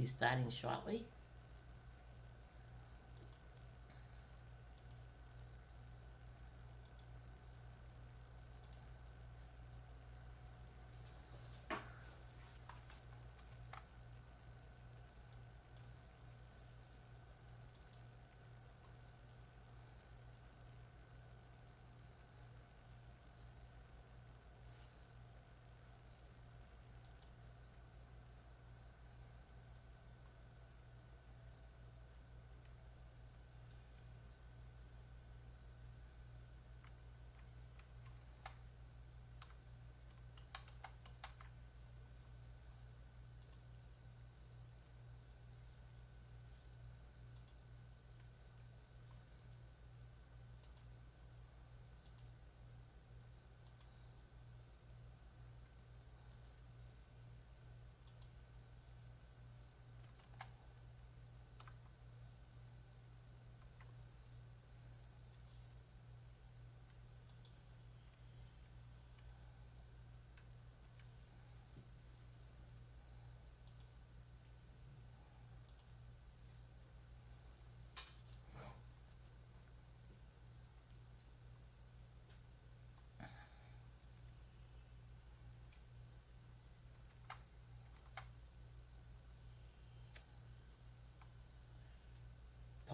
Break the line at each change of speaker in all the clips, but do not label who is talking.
be starting shortly.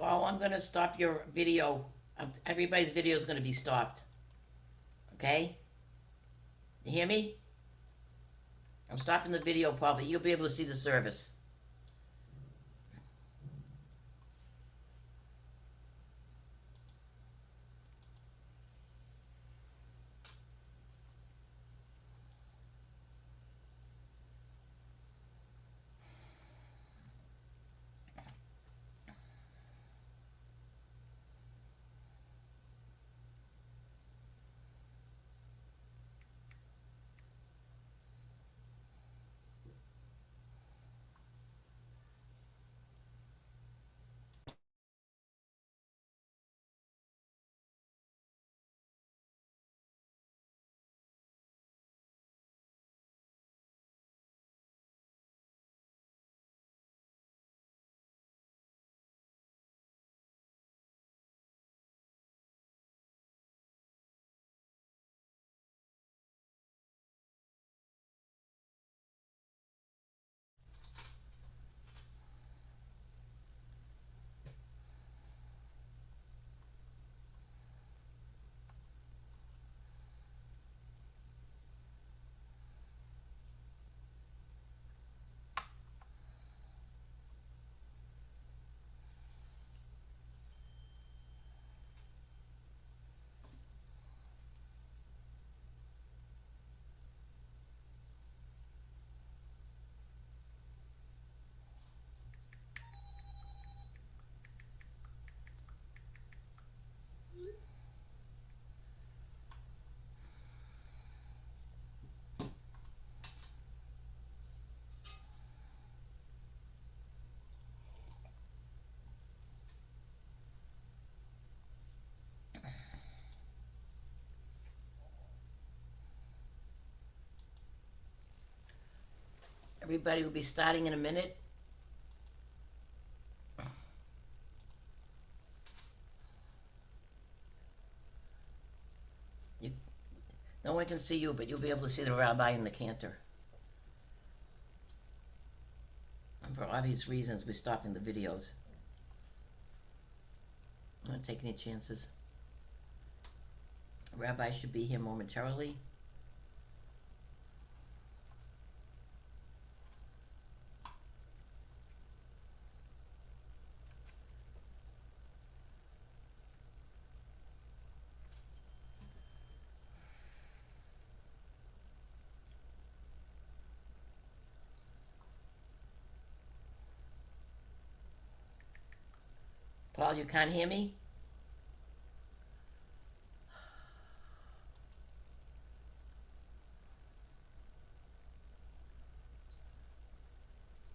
Paul, I'm going to stop your video. Everybody's video is going to be stopped. Okay? You hear me? I'm stopping the video, Paul, but you'll be able to see the service. Everybody will be starting in a minute. You, no one can see you, but you'll be able to see the rabbi and the cantor. And for obvious reasons, we're stopping the videos. I'm not taking any chances. The rabbi should be here momentarily. Paul, you can't hear me?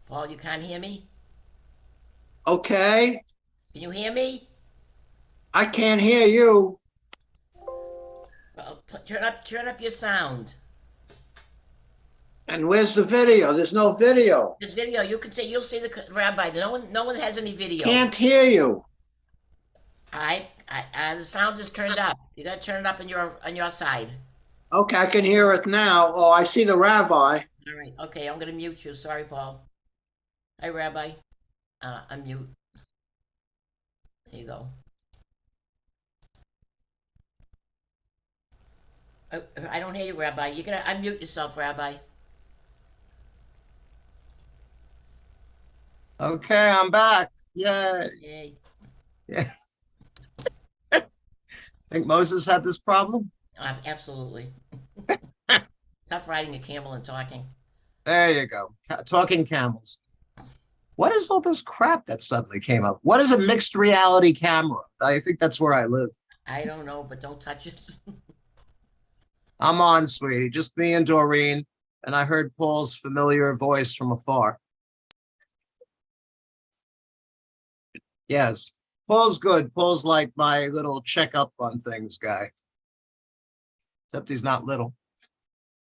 Paul, you can't hear me?
Okay,
Can you hear me?
I can't hear you.
Well, turn up your sound.
And where's the video? There's no video.
This video, you can see, you'll see the rabbi. No one has any video.
Can't hear you.
The sound is turned up. You got to turn it up on your side.
Okay, I can hear it now. Oh, I see the rabbi.
All right. Okay, I'm gonna mute you. Sorry, Paul. Hi, Rabbi. Unmute. There you go. I don't hear you, Rabbi. You gotta unmute yourself, Rabbi.
Okay, I'm back. Yay.
Yay.
Yeah. Think Moses had this problem?
Absolutely. Tough riding a camel and talking.
There you go. Talking camels. What is all this crap that suddenly came up? What is a mixed reality camera? I think that's where I live.
I don't know, but don't touch it.
I'm on, sweetie. Just me and Doreen. And I heard Paul's familiar voice from afar. Yes. Paul's good. Paul's like my little checkup on things guy. Except he's not little.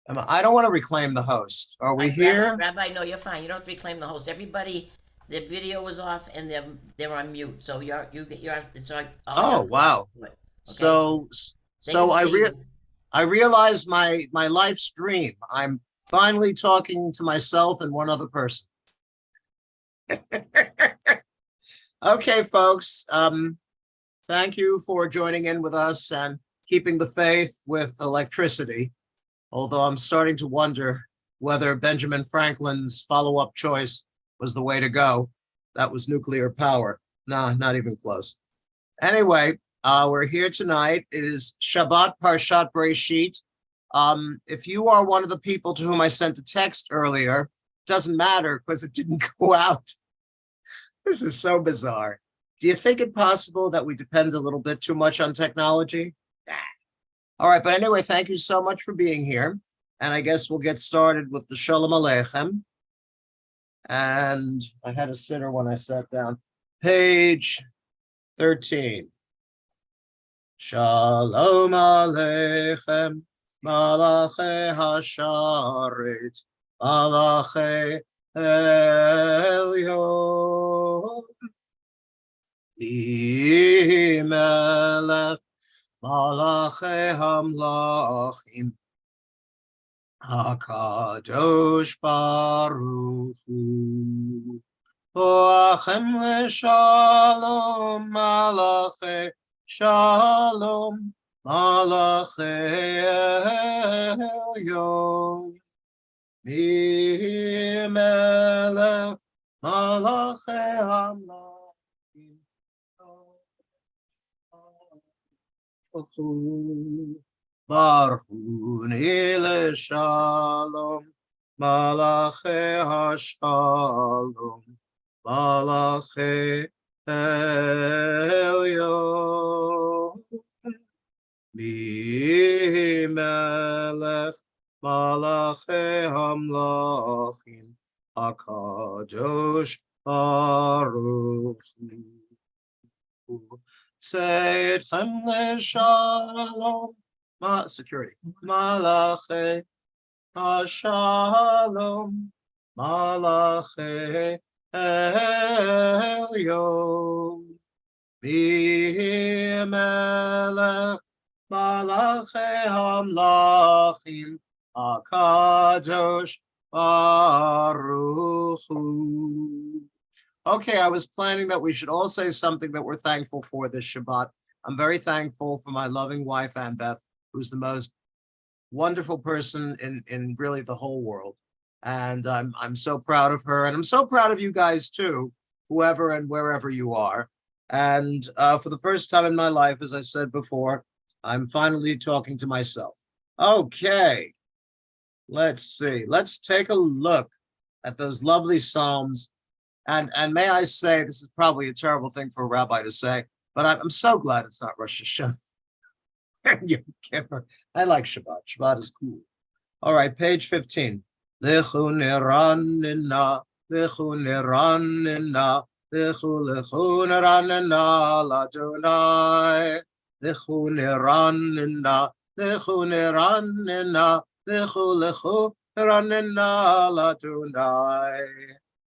I don't want to reclaim the host. Are we here?
Rabbi, no, you're fine. You don't have to reclaim the host. Everybody, their video was off and they're on mute. So you're it's like.
Oh wow.
Okay.
So I realized my life's dream. I'm finally talking to myself and one other person. Okay, folks. Thank you for joining in with us and keeping the faith with electricity. Although I'm starting to wonder whether Benjamin Franklin's follow-up choice was the way to go. That was nuclear power. Nah, not even close. Anyway, we're here tonight. It is Shabbat Parshat Breshit. If you are one of the people to whom I sent a text earlier, doesn't matter because it didn't go out. This is so bizarre. Do you think it possible that we depend a little bit too much on technology? All right, but anyway, thank you so much for being here. And I guess we'll get started with the Shalom Aleichem. And I had a sitter when I sat down. Page 13. Shalom Aleichem, Malachi Hasharet, Malachi Elyon, Melech Malachi Hamlachim, HaKadosh Baruch Hu, Boachem L'Shalom, Malachi Shalom, Malachi Elyon, Melech Malachi Hamlachim, Barhuni L'Shalom, Malachi HaShalom, Malachi Elyon, Melech Malachi Hamlachim, HaKadosh Baruch Hu. Say it, Shalom, security. Malachi Shalom, Malachi Elyon, Melech Malachi Hamlachim, HaKadosh Baruch Hu. Okay, I was planning that we should all say something that we're thankful for this Shabbat. I'm very thankful for my loving wife, Annbeth, who's the most wonderful person in really the whole world. And I'm so proud of her. And I'm so proud of you guys too, whoever and wherever you are. And for the first time in my life, as I said before, I'm finally talking to myself. Okay, let's see. Let's take a look at those lovely Psalms. And may I say, this is probably a terrible thing for a rabbi to say, but I'm so glad it's not Rosh Hashanah. Yom Kippur. I like Shabbat. Shabbat is cool. All right, page 15. Lechu neranina, lechu neranina, lechu neranina, ladonai. Lechu neranina, lechu neranina, lechu Ranina Latunai.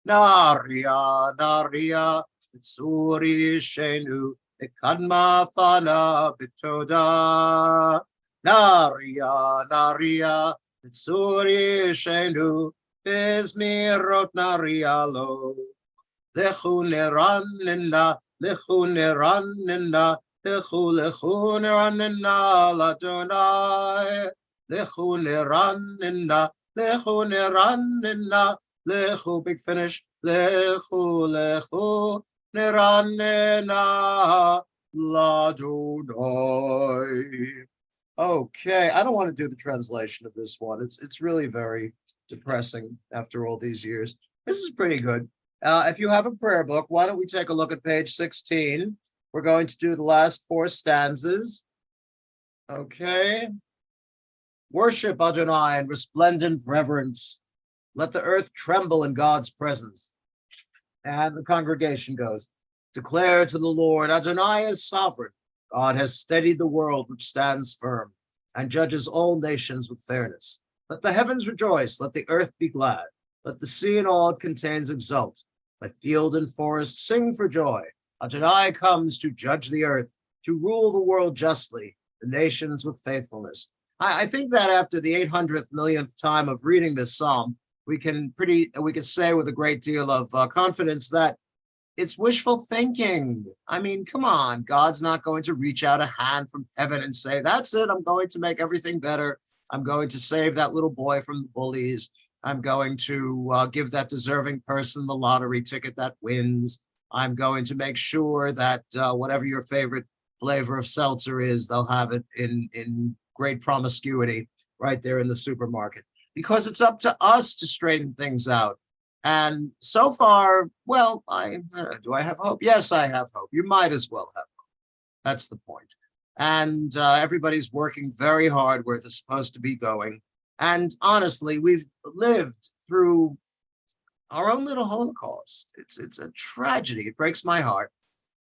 Naria, Naria, Tsuri Shenu, Ekadma Fana Bitoda. Naria, Naria, Tsuri Shenu, Ismirot Narialo. Lechu neranina, lechu neranina, lechu neranina, Ladonai. Lechu neranina, lechu neranina, lechu, big finish, lechu neranina, Ladonai. Okay, I don't want to do the translation of this one. It's really very depressing after all these years. This is pretty good. If you have a prayer book, why don't we take a look at page 16? We're going to do the last 4 stanzas. Okay. Worship Adonai in resplendent reverence. Let the earth tremble in God's presence. And the congregation goes, declare to the Lord, Adonai is sovereign. God has steadied the world which stands firm and judges all nations with fairness. Let the heavens rejoice, let the earth be glad. Let the sea and all it contains exult. Let field and forest sing for joy. Adonai comes to judge the earth, to rule the world justly, the nations with faithfulness. I think that after the 800th millionth time of reading this psalm, we can say with a great deal of confidence that it's wishful thinking. I mean, come on, God's not going to reach out a hand from heaven and say, that's it, I'm going to make everything better. I'm going to save that little boy from the bullies. I'm going to give that deserving person the lottery ticket that wins. I'm going to make sure that whatever your favorite flavor of seltzer is, they'll have it in great promiscuity right there in the supermarket. Because it's up to us to straighten things out. And so far, well, do I have hope? Yes, I have hope. You might as well have hope. That's the point. And everybody's working very hard where they're supposed to be going. And honestly, we've lived through our own little Holocaust. It's a tragedy. It breaks my heart.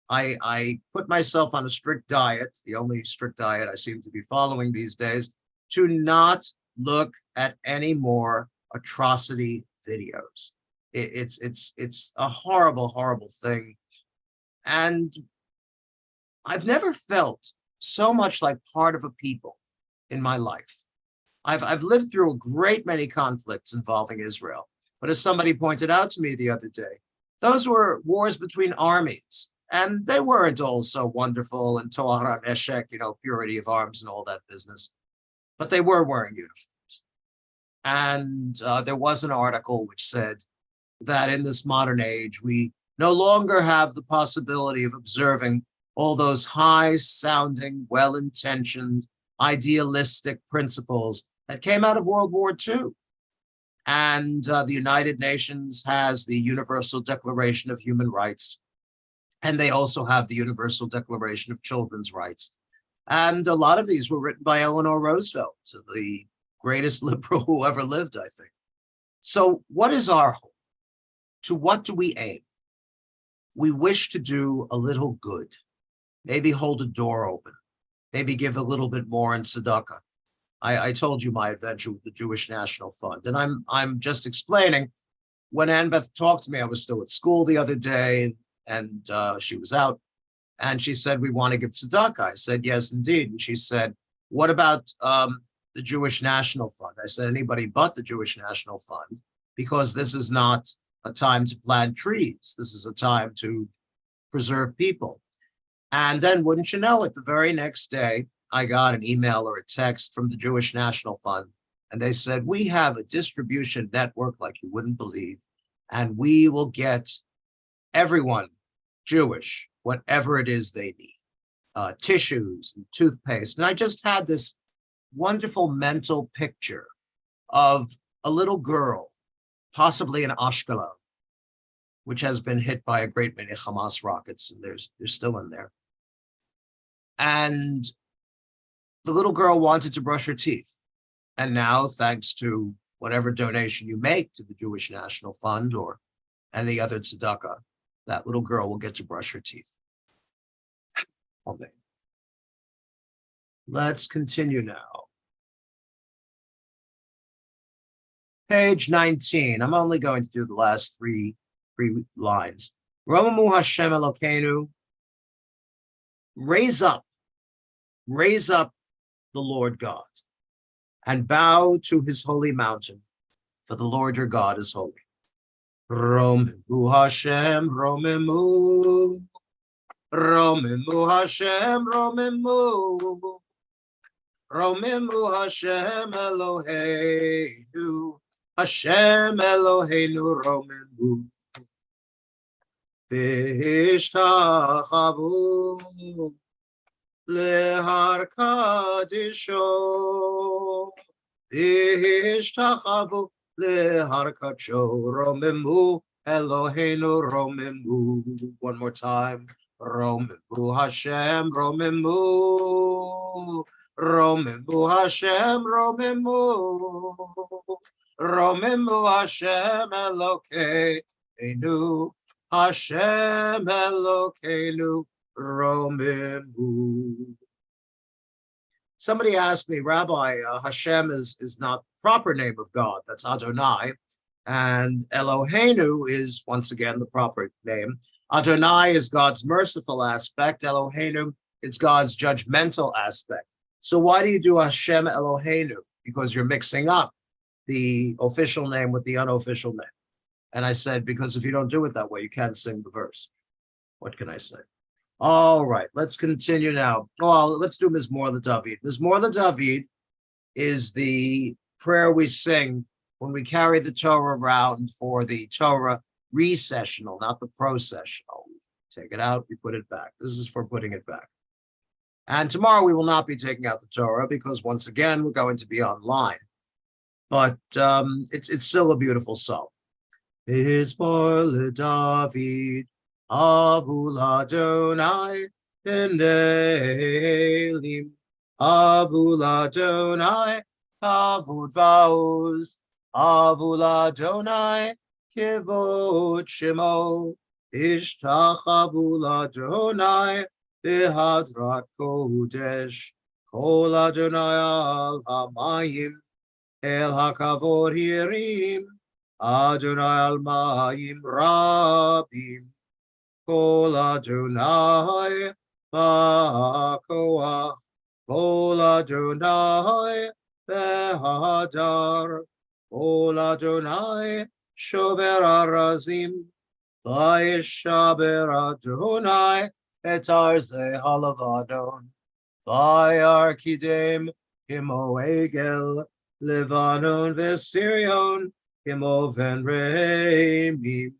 I put myself on a strict diet, the only strict diet I seem to be following these days, to not look at any more atrocity videos. It's a horrible, horrible thing. And I've never felt so much like part of a people in my life. I've lived through a great many conflicts involving Israel. But as somebody pointed out to me the other day, those were wars between armies. And they weren't all so wonderful and Torah Eshek, purity of arms and all that business. But they were wearing uniforms. And there was an article which said that in this modern age, we no longer have the possibility of observing all those high-sounding, well-intentioned, idealistic principles that came out of World War II. And the United Nations has the Universal Declaration of Human Rights, and they also have the Universal Declaration of Children's Rights. And a lot of these were written by Eleanor Roosevelt, the greatest liberal who ever lived, I think. So what is our hope? To what do we aim? We wish to do a little good, maybe hold a door open, maybe give a little bit more in tzedakah. I told you my adventure with the Jewish National Fund, and I'm just explaining. When Annbeth talked to me, I was still at school the other day, and she was out, and she said, we want to give tzedakah. I said, yes, indeed. And she said, what about the Jewish National Fund? I said, anybody but the Jewish National Fund, because this is not a time to plant trees. This is a time to preserve people. And then, wouldn't you know it, the very next day, I got an email or a text from the Jewish National Fund, and they said, we have a distribution network like you wouldn't believe, and we will get everyone Jewish whatever it is they need, tissues and toothpaste. And I just had this wonderful mental picture of a little girl, possibly in Ashkelon, which has been hit by a great many Hamas rockets, and they're still in there. And the little girl wanted to brush her teeth. And now, thanks to whatever donation you make to the Jewish National Fund or any other tzedakah, that little girl will get to brush her teeth. Okay. Let's continue now. Page 19. I'm only going to do the last three lines. Romamu Hashem Elokeinu. Raise up the Lord God, and bow to his holy mountain, for the Lord your God is holy. Romimu Hashem, Romimu. Romimu Hashem, Romimu. Romimu Hashem Eloheinu. Hashem Eloheinu Romimu. V'ishtachavu lehar kadisho. V'ishtachavu lehar kadsho. Romimu Eloheinu Romimu. One more time. Romimu Hashem Romimu. Romimu Hashem Romimu. Romimu Hashem Elokeinu. Hashem Elokeinu Romimu. Somebody asked me, Rabbi, Hashem is not the proper name of God. That's Adonai. And Eloheinu is, once again, the proper name. Adonai is God's merciful aspect. Eloheinu is God's judgmental aspect. So why do you do Hashem Eloheinu? Because you're mixing up the official name with the unofficial name. And I said, because if you don't do it that way, you can't sing the verse. What can I say? All right, let's continue now. Oh, let's do Mizmor LeDavid. Mizmor LeDavid is the prayer we sing when we carry the Torah around for the Torah recessional, not the processional. Take it out, we put it back. This is for putting it back. And tomorrow we will not be taking out the Torah because once again, we're going to be online. But it's still a beautiful psalm. Mizmor LeDavid, Avul Adonai, Enelim, Avul Adonai, Avud Baoz, Avul Adonai, Kivod Shemo, Ishtachavu Adonai, Behadrat Kodesh, Kol Adonai al Hamayim, El HaKavod Hirim, Adonai al Mayim Rabim, Kol Adonai Ba'koach, Kol Adonai Behadar, Kol Adonai Shover Arazim, Vayishaber Adonai et Arzei Halavadon, Vayar Kidem Kimo Egel, Levanon Vesirion, Kimo Ven Reimim,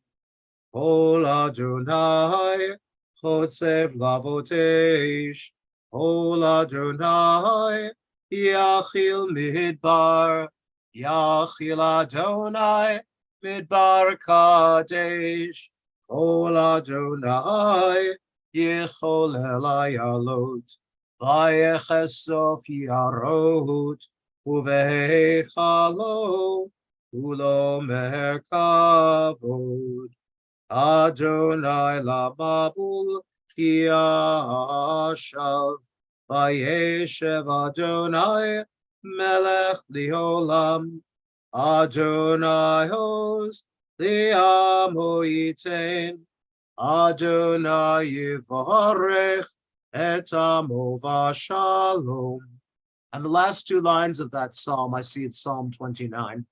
Kol Adonai Chotzev Lavotesh, Kol Adonai Yachil Midbar, Yachil Adonai Midbar Kadesh, Kol Adonai Yecholel Ayalot, Vayechesof Yarot, Uvehechalo, Ulo Merkavod, Adonai Lamabul Yashav, Vayeshev Adonai Melech Liolam, Adonai Hos Liamo Yitain, Adonai Yivarech et Amo Vashalom. And the last two lines of that psalm, I see it's Psalm 29.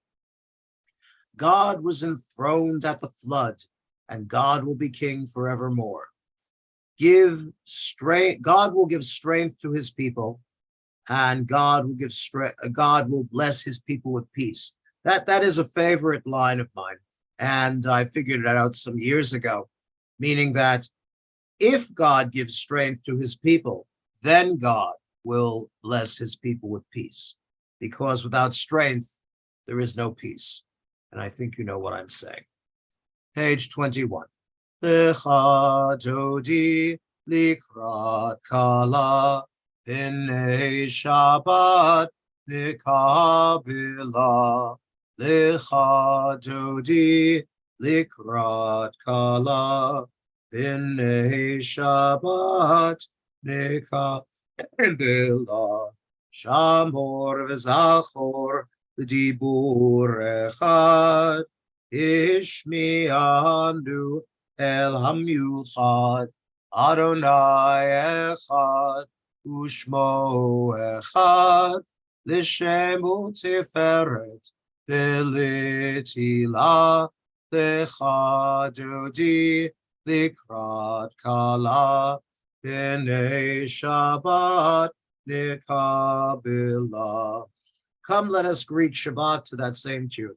God was enthroned at the flood, and God will be king forevermore. God will give strength to his people, and God will give strength. God will bless his people with peace. That is a favorite line of mine, and I figured it out some years ago, meaning that if God gives strength to his people, then God will bless his people with peace, because without strength, there is no peace. And I think you know what I'm saying. Page 21. Lecha Dodi likrat kala, B'nei Shabbat nikabila. Lecha Dodi likrat kala, B'nei Shabbat nikabila. Shamor v'zachor b'dibur echad, ishmi'anu el hamyuchad, Adonai echad, ushmo echad, l'shem u'tiferet, v'litila, l'chadodi, l'krat kala, b'nei Shabbat, nikabila. Come, let us greet Shabbat to that same tune.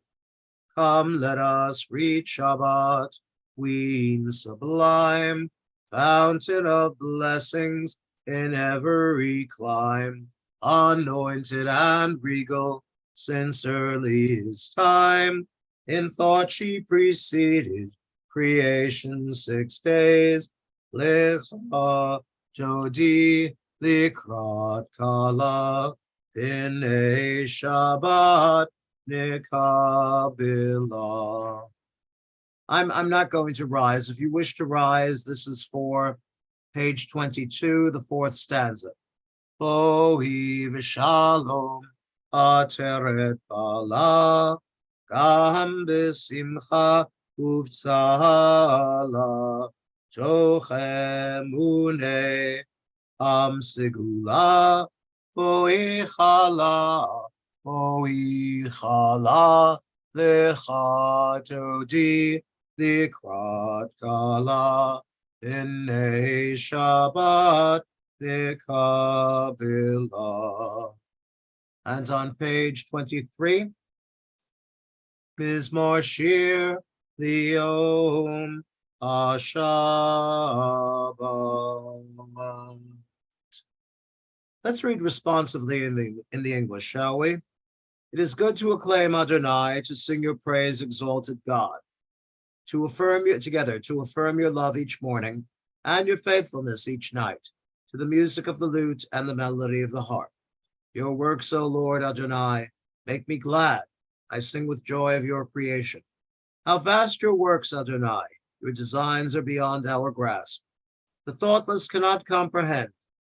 Come, let us greet Shabbat, Queen sublime, fountain of blessings in every clime, anointed and regal since earliest time. In thought she preceded creation 6 days. Lecha Jodi Likrat Kala B'nei Shabbat Nikabila. I'm not going to rise. If you wish to rise, this is for page 22, the 4th stanza. Boi v'shalom ateret bala gam b'simcha uvtzala toch emune am segula boi chala lecha todi likrat kala b'nei Shabbat nikabila. And on page 23, Mizmor Shir Liom HaShabbat. Let's read responsively in the English, shall we? It is good to acclaim Adonai, to sing your praise, exalted God, to affirm your love each morning and your faithfulness each night, to the music of the lute and the melody of the harp. Your works, O Lord Adonai, make me glad. I sing with joy of your creation. How vast your works, Adonai! Your designs are beyond our grasp. The thoughtless cannot comprehend.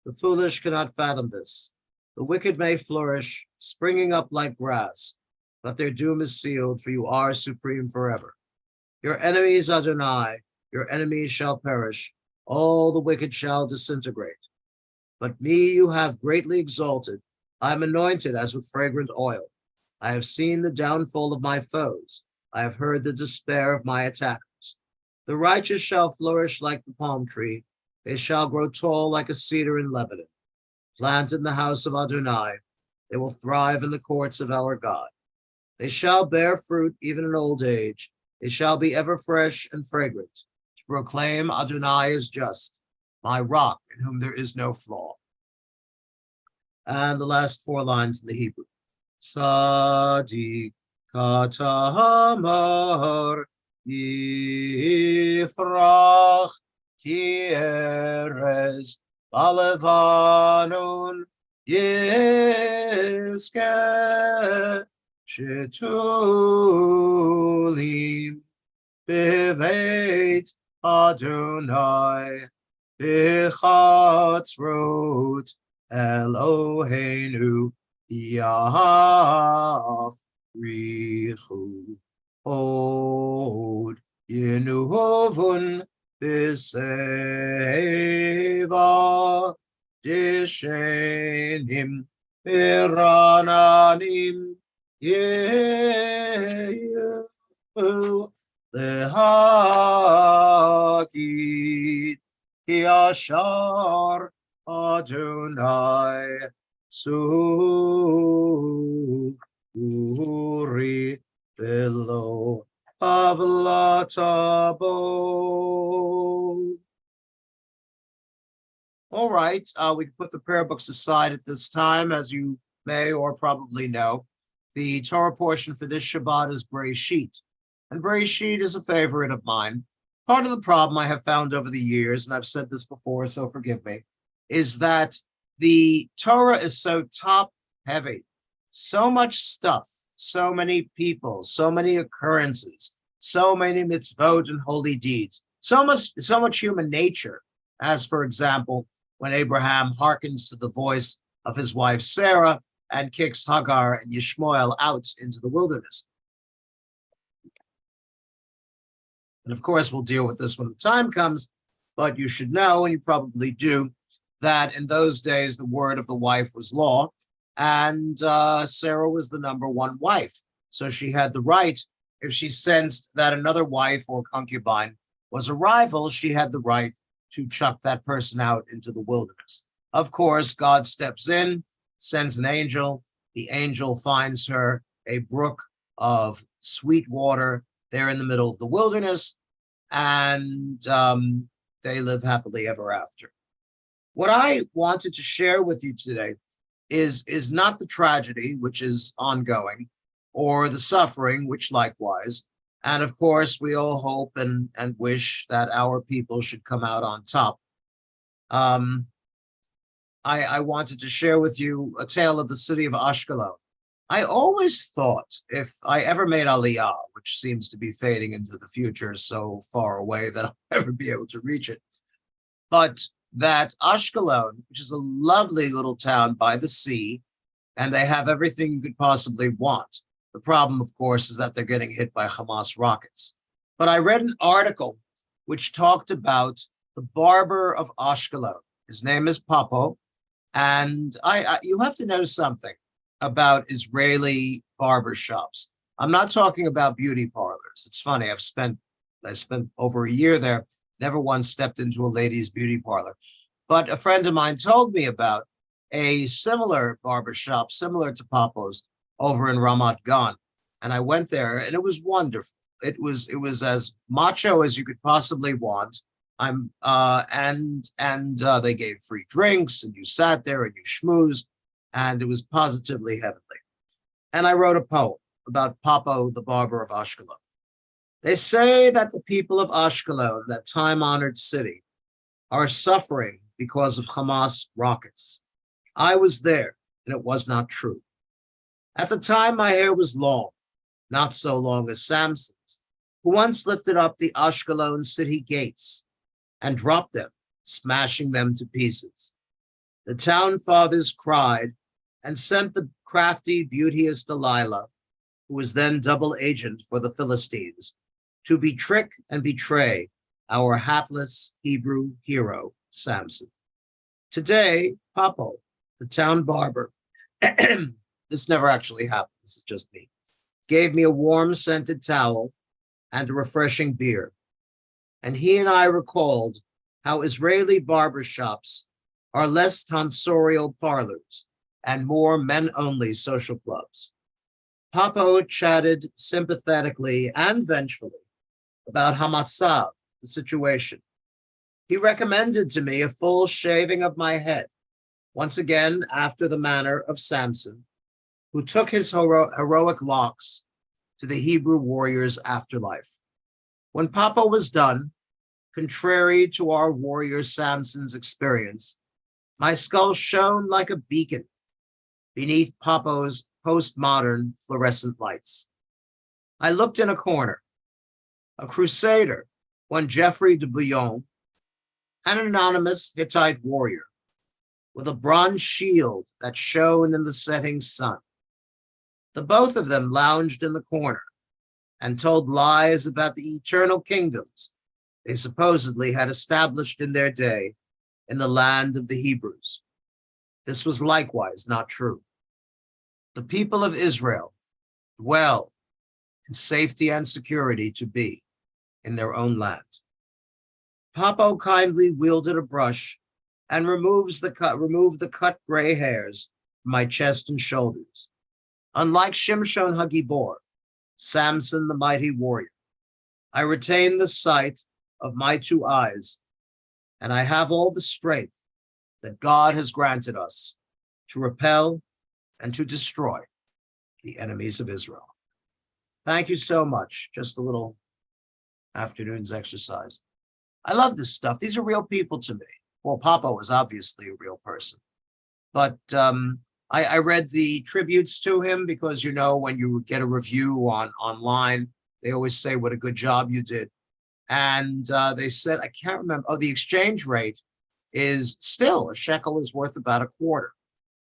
The foolish cannot fathom this. The wicked may flourish, springing up like grass, but their doom is sealed, for you are supreme forever. Your enemies, Adonai, your enemies shall perish. All the wicked shall disintegrate. But me you have greatly exalted. I am anointed as with fragrant oil. I have seen the downfall of my foes. I have heard the despair of my attackers. The righteous shall flourish like the palm tree. They shall grow tall like a cedar in Lebanon. Planted in the house of Adonai, they will thrive in the courts of our God. They shall bear fruit even in old age. They shall be ever fresh and fragrant, to proclaim Adonai is just, my rock in whom there is no flaw. And the last 4 lines in the Hebrew. Sadiq katamar yifrach ki erez balevanon yizke shetulim beveit Adonai b'chatzrot Eloheinu Yafrichu Od Yenuhovun B'Seva Dishenim Irananim Yehu Lehakid Yashar Adonai Suri below Avlatabo. All right, we can put the prayer books aside at this time. As you may or probably know, the Torah portion for this Shabbat is Bereshit. And Bereshit is a favorite of mine. Part of the problem I have found over the years, and I've said this before, so forgive me, is that the Torah is so top heavy, so much stuff, so many people, so many occurrences, so many mitzvot and holy deeds, so much human nature, as for example, when Abraham hearkens to the voice of his wife Sarah and kicks Hagar and Yishmael out into the wilderness. And of course, we'll deal with this when the time comes, but you should know, and you probably do, that in those days, the word of the wife was law, and Sarah was the number one wife. So she had the right, if she sensed that another wife or concubine was a rival, she had the right to chuck that person out into the wilderness. Of course, God steps in, sends an angel. The angel finds her a brook of sweet water there in the middle of the wilderness, and they live happily ever after. What I wanted to share with you today is not the tragedy, which is ongoing, or the suffering, which likewise. And of course, we all hope and wish that our people should come out on top. I wanted to share with you a tale of the city of Ashkelon. I always thought if I ever made Aliyah, which seems to be fading into the future so far away that I'll never be able to reach it, but that Ashkelon, which is a lovely little town by the sea, and they have everything you could possibly want. The problem, of course, is that they're getting hit by Hamas rockets. But I read an article which talked about the barber of Ashkelon. His name is Papo, and you have to know something about Israeli barber shops. I'm not talking about beauty parlors. It's funny. I spent over a year there, never once stepped into a ladies' beauty parlor. But a friend of mine told me about a similar barber shop, similar to Papo's, over in Ramat Gan. And I went there, and it was wonderful. It was as macho as you could possibly want. They gave free drinks, and you sat there and you schmoozed, and it was positively heavenly. And I wrote a poem about Papo, the barber of Ashkelon. They say that the people of Ashkelon, that time-honored city, are suffering because of Hamas rockets. I was there, and it was not true. At the time, my hair was long, not so long as Samson's, who once lifted up the Ashkelon city gates and dropped them, smashing them to pieces. The town fathers cried and sent the crafty, beauteous Delilah, who was then double agent for the Philistines, to betrick and betray our hapless Hebrew hero, Samson. Today, Papo, the town barber, this never actually happened, this is just me, gave me a warm scented towel and a refreshing beer. And he and I recalled how Israeli barber shops are less tonsorial parlors and more men-only social clubs. Papo chatted sympathetically and vengefully about Hamatsav, the situation. He recommended to me a full shaving of my head, once again after the manner of Samson, who took his heroic locks to the Hebrew warrior's afterlife. When Papo was done, contrary to our warrior Samson's experience, my skull shone like a beacon beneath Papo's postmodern fluorescent lights. I looked in a corner. A crusader, one Geoffrey de Bouillon, an anonymous Hittite warrior with a bronze shield that shone in the setting sun. The both of them lounged in the corner and told lies about the eternal kingdoms they supposedly had established in their day in the land of the Hebrews. This was likewise not true. The people of Israel dwell in safety and security to be in their own land. Papo kindly wielded a brush and removed the cut gray hairs from my chest and shoulders. Unlike Shimshon Hagibor, Samson the mighty warrior, I retain the sight of my two eyes, and I have all the strength that God has granted us to repel and to destroy the enemies of Israel. Thank you so much. Just a little afternoon's exercise. I love this stuff. These are real people to me. Well, Papo is obviously a real person, but I read the tributes to him because, you know, when you get a review online, they always say what a good job you did. And they said, I can't remember, the exchange rate is still, a shekel is worth about a quarter.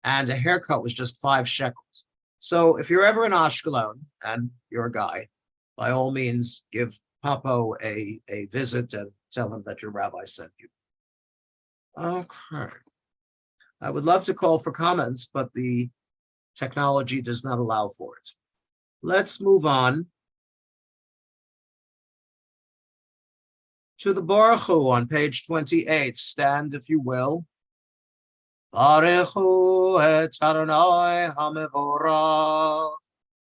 and a haircut was just 5 shekels. So if you're ever in Ashkelon and you're a guy, by all means, give Papo a visit and tell him that your rabbi sent you. Okay. I would love to call for comments, but the technology does not allow for it. Let's move on to the Baruch Hu on page 28. Stand, if you will. Baruch Hu et Adonai HaMevorach,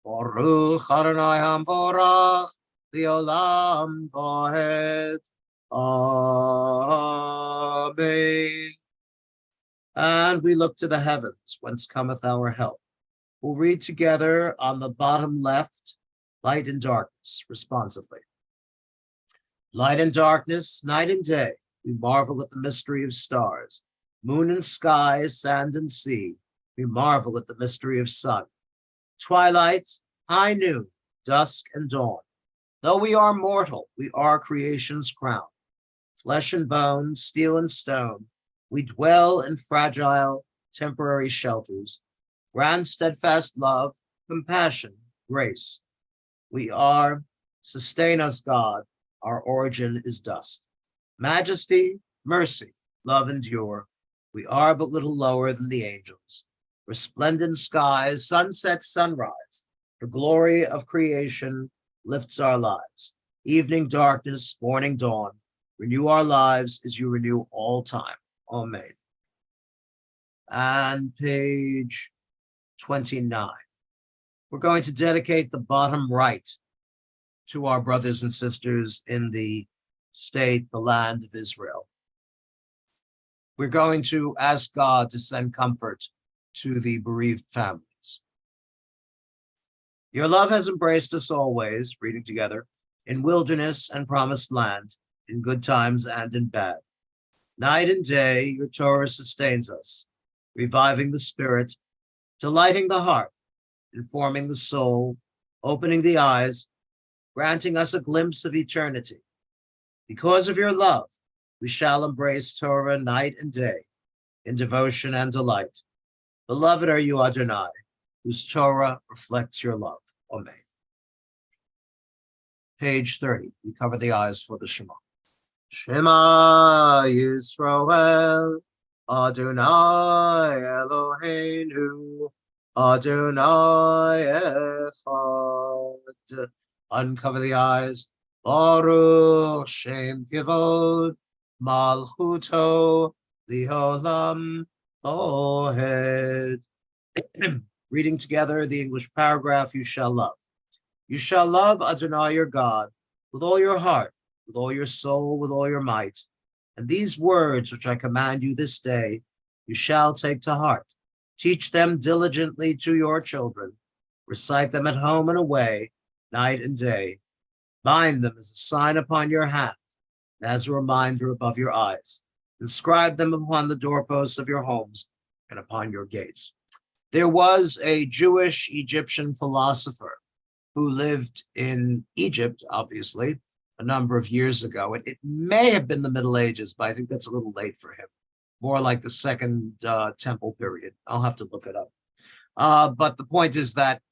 Baruch Adonai HaMevorach, Leolam Vaed. Amen. And we look to the heavens, whence cometh our help. We'll read together on the bottom left, light and darkness, responsively. Light and darkness, night and day, we marvel at the mystery of stars. Moon and sky, sand and sea, we marvel at the mystery of sun. Twilight, high noon, dusk and dawn. Though we are mortal, we are creation's crown. Flesh and bone, steel and stone, we dwell in fragile, temporary shelters. Grand, steadfast love, compassion, grace. We are, sustain us, God, our origin is dust. Majesty, mercy, love endure. We are but little lower than the angels. Resplendent skies, sunset, sunrise. The glory of creation lifts our lives. Evening darkness, morning dawn. Renew our lives as you renew all time. Amen. And page 29. We're going to dedicate the bottom right to our brothers and sisters in the state, the land of Israel. We're going to ask God to send comfort to the bereaved families. Your love has embraced us always, reading together, in wilderness and promised land, in good times and in bad. Night and day, your Torah sustains us, reviving the spirit, delighting the heart, informing the soul, opening the eyes, granting us a glimpse of eternity. Because of your love, we shall embrace Torah night and day, in devotion and delight. Beloved are you, Adonai, whose Torah reflects your love. Amen. Page 30, we cover the eyes for the Shema. Shema Yisrael, Adonai Eloheinu, Adonai Echad. Uncover the eyes. Baruch Shem Kivod, Malchuto, Liholam, Ohed. Reading together the English paragraph, you shall love. You shall love Adonai your God with all your heart, with all your soul, with all your might. And these words which I command you this day, you shall take to heart. Teach them diligently to your children. Recite them at home and away, night and day. Bind them as a sign upon your hand, and as a reminder above your eyes. Inscribe them upon the doorposts of your homes and upon your gates. There was a Jewish Egyptian philosopher who lived in Egypt, obviously, a number of years ago. It may have been the Middle Ages, but I think that's a little late for him. More like the Second Temple period. I'll have to look it up. But the point is that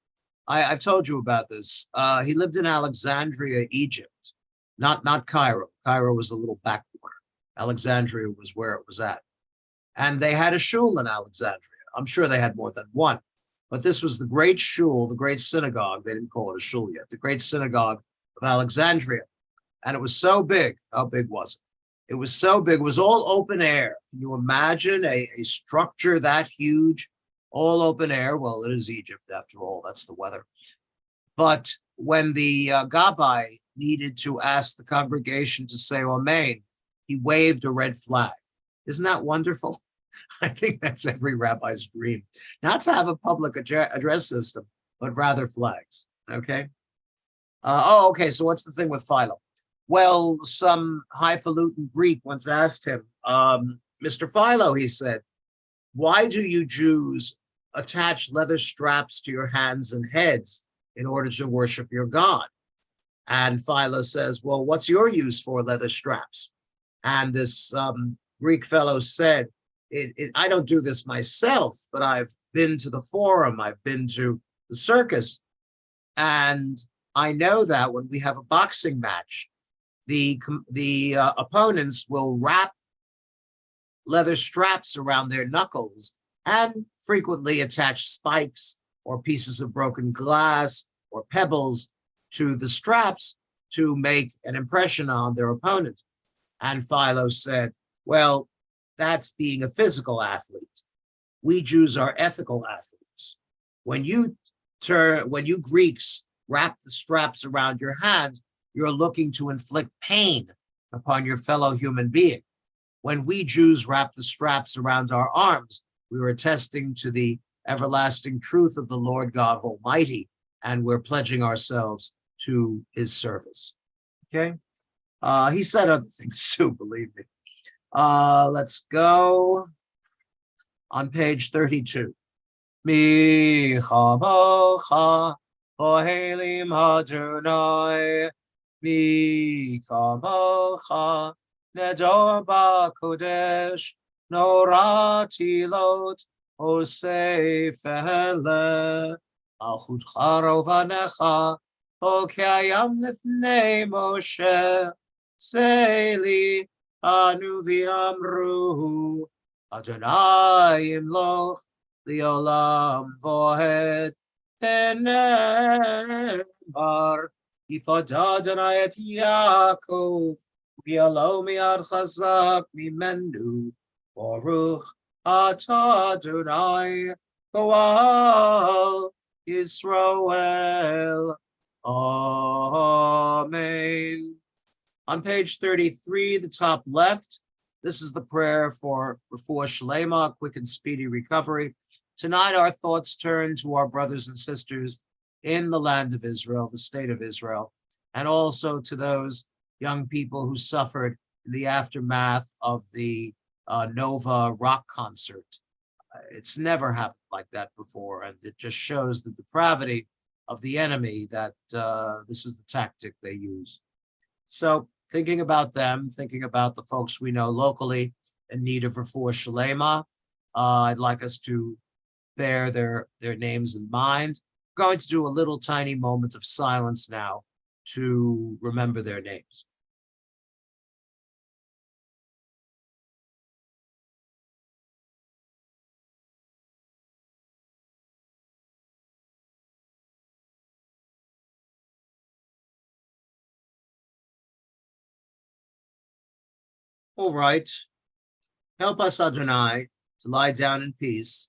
I've told you about this. He lived in Alexandria, Egypt, not Cairo. Cairo was a little backwater. Alexandria was where it was at. And they had a shul in Alexandria. I'm sure they had more than one. But this was the great shul, the great synagogue. They didn't call it a shul yet. The great synagogue of Alexandria. And it was so big. How big was it? It was so big. It was all open air. Can you imagine a structure that huge, all open air? Well, it is Egypt after all. That's the weather. But when the Gabbai needed to ask the congregation to say Amen, he waved a red flag. Isn't that wonderful? I think that's every rabbi's dream. Not to have a public address system, but rather flags. Okay. Okay. So what's the thing with Philo? Well, some highfalutin Greek once asked him, Mr. Philo, he said, why do you Jews attach leather straps to your hands and heads in order to worship your God? And Philo says, well, what's your use for leather straps? And this Greek fellow said, I don't do this myself, but I've been to the forum, I've been to the circus, and I know that when we have a boxing match, the opponents will wrap leather straps around their knuckles and frequently attach spikes or pieces of broken glass or pebbles to the straps to make an impression on their opponent. And Philo said, well, that's being a physical athlete. We Jews are ethical athletes. When you Greeks wrap the straps around your hand, you're looking to inflict pain upon your fellow human being. When we Jews wrap the straps around our arms, we are attesting to the everlasting truth of the Lord God Almighty, and we're pledging ourselves to his service. Okay? He said other things too, believe me. Let's go on page 32. Mi chamocha ohelim Adonai, mi chamocha nedor b'kodesh, norati lot osefele, achutcha rovanecha, okayam lifnei Moshe, seli anu v'amru, Adonai imloch Liolam vohed enemar Yifad Adonai et Yaakov V'yalo miad chazak mimenu Baruch atah Adonai Goal Yisrael. Amen. On page 33, the top left, this is the prayer for refuah shlema, quick and speedy recovery. Tonight, our thoughts turn to our brothers and sisters in the land of Israel, the state of Israel, and also to those young people who suffered in the aftermath of the Nova rock concert. It's never happened like that before, and it just shows the depravity of the enemy that this is the tactic they use. So, thinking about them, thinking about the folks we know locally in need of refuah shlema, I'd like us to bear their names in mind. I'm going to do a little tiny moment of silence now to remember their names. All right. Help us, Adonai, to lie down in peace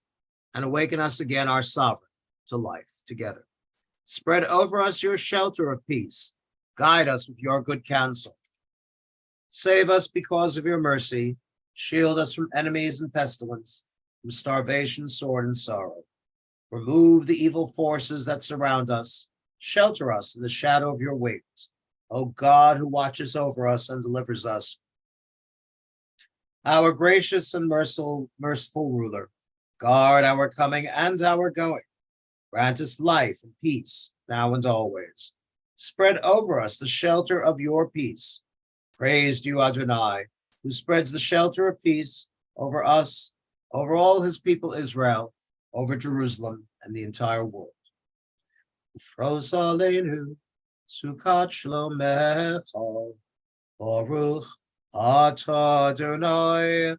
and awaken us again, our sovereign, to life together. Spread over us your shelter of peace. Guide us with your good counsel. Save us because of your mercy. Shield us from enemies and pestilence, from starvation, sword, and sorrow. Remove the evil forces that surround us. Shelter us in the shadow of your wings. O God, who watches over us and delivers us. Our gracious and merciful ruler, guard our coming and our going. Grant us life and peace now and always. Spread over us the shelter of your peace. Praised you, Adonai, who spreads the shelter of peace over us, over all his people Israel, over Jerusalem and the entire world. Ufros aleinu, sukat shlomecha, Baruch atah Adonai,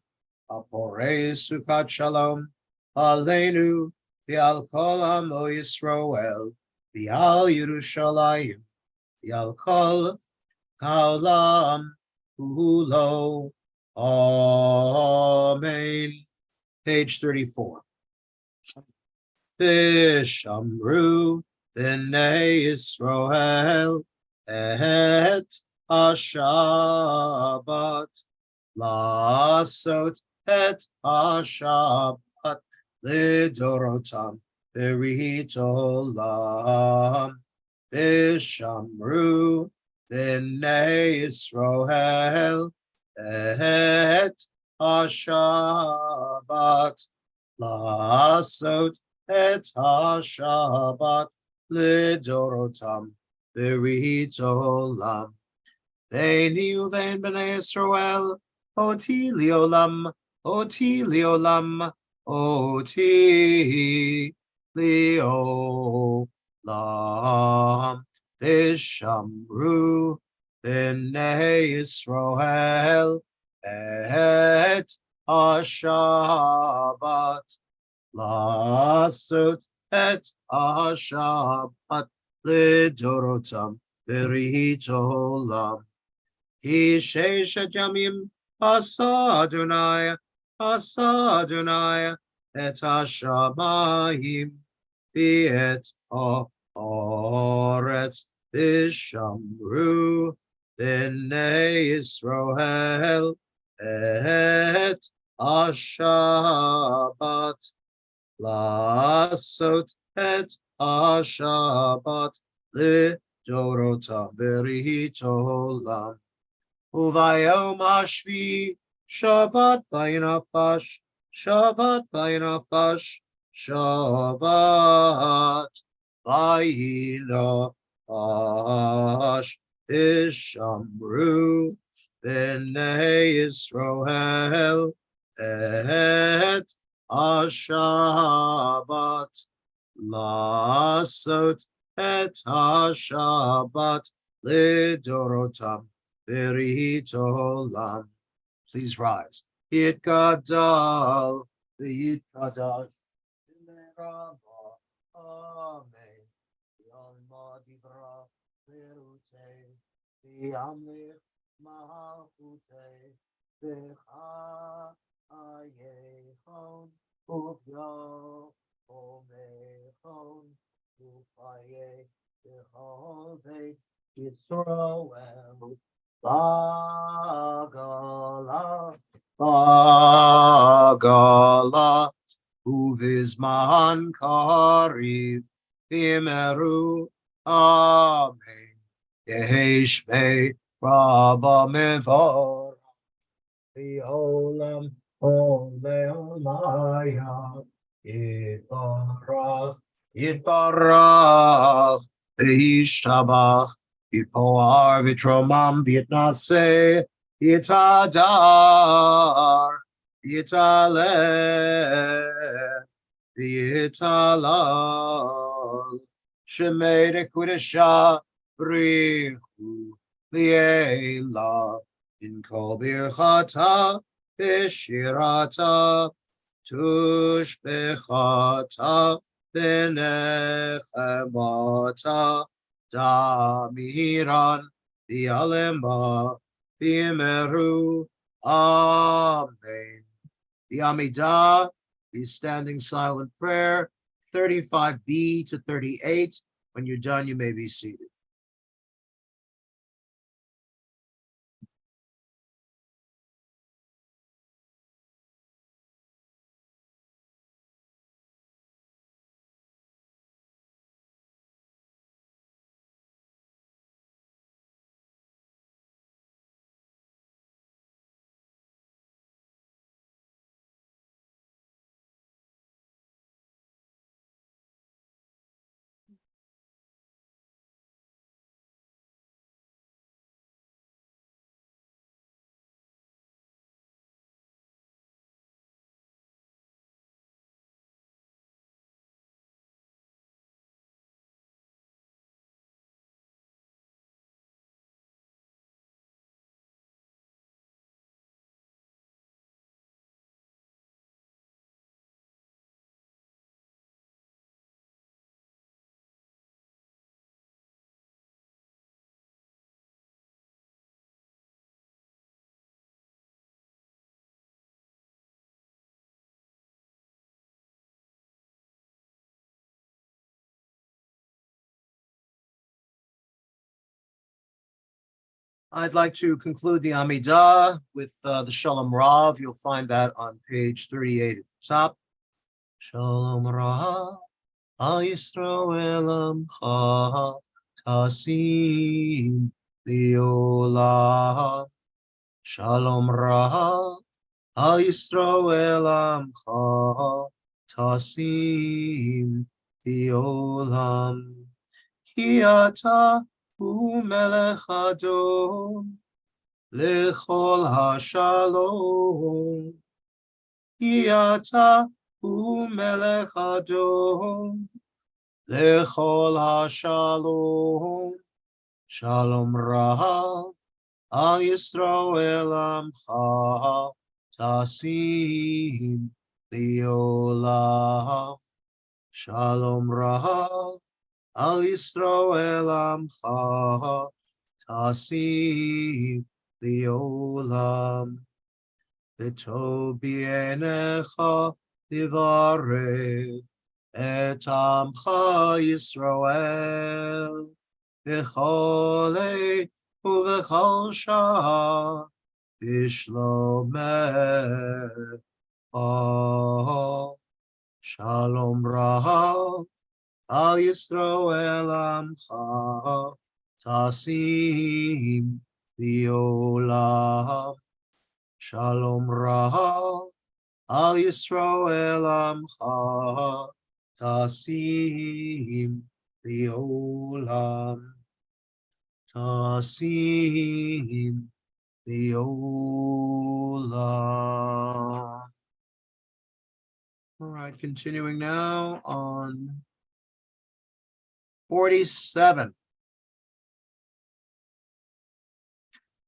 aporei sukat shalom, aleinu, v'al kol amo Yisrael, v'al Yerushalayim, v'al kol ha'olam kulo. Amen. Page 34. Vishamru b'nei Yisrael et Shabbat, Lasot et Shabbat, Lidorotam, Berit Olam, Vishamru, B'nei Yisrael, et Shabbat, Lasot et Shabbat, Lidorotam, Berit Olam. Ve'ni uvein b'nei Yisrael, oti liolam, Oti leolam, oti leolam. Vishamru b'nei Yisroel et Hashabbat. Lasut et Hashabbat lidorotam berito olam. Ki sheshet yamim asa Adonai et hashamayim v'et haaretz v'shamru b'nei Yisroel et hashabat lasot et hashabat lidorotam berito olam. Uvayom hashvi Shabbat vaynafash, Shabbat vaynafash, Shabbat vaynafash, Ishamru b'nei Yisroel et Hashabbat lasot et Hashabbat lidorotam. Olam. Please rise. It gadal, it kadash, amen. Yalma dibra, verute, yamlir mahute, vecha ayechon, uvyo, omechon, upaye, vechol Yisroel. Bagala, Uvizman Kariv, Imeru, Amen. Yeheshme, Rabba Mevor, Olam, Olamaya, Yitbarach, Yishtabach, Yitpoar Vitromam Vietnase, Yitadar, Yitale, Yitalal, Shemede Kudesha, Brihu, Liela, in Kobir Chata, Bishirata, Tush Bechata, Benechemata, Damiran, Bialemba, Bimeru, Amen. The Amidah, the standing silent prayer, 35b to 38. When you're done, you may be seated. I'd like to conclude the Amidah with the Shalom Rav. You'll find that on page 38 at the top. Shalom Rav, Al Yisroel Amcha, Tasim Liolam. Shalom Rav, Al Yisroel Amcha, Tasim Liolam. Ki ata Umelech Adon, Lechol HaShalom, Yata umelech adon lechol hashalom shalom rav al Yisrael amcha tasim liolam shalom rav al Yisrael amcha tasim liolam. V'tov b'einecha livarech et amcha Yisrael v'chol עת ובכל שעה בשלומך. שלום רב על ישראל עמך תשים לעולם. Shalom Rav al Yisrael amcha tasim liolam. Tasim liolam. All right, continuing now on 47.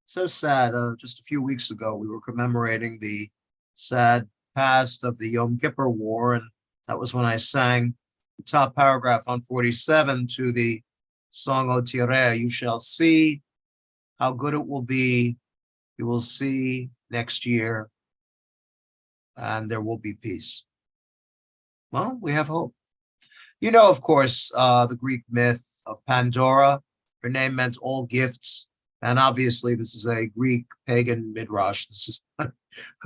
So sad. Just a few weeks ago, we were commemorating the sad past of the Yom Kippur War, and that was when I sang the top paragraph on 47 to the song O Tireh, you shall see how good it will be. You will see next year, and there will be peace. Well, we have hope. You know, of course, the Greek myth of Pandora. Her name meant all gifts. And obviously, this is a Greek pagan midrash. This is a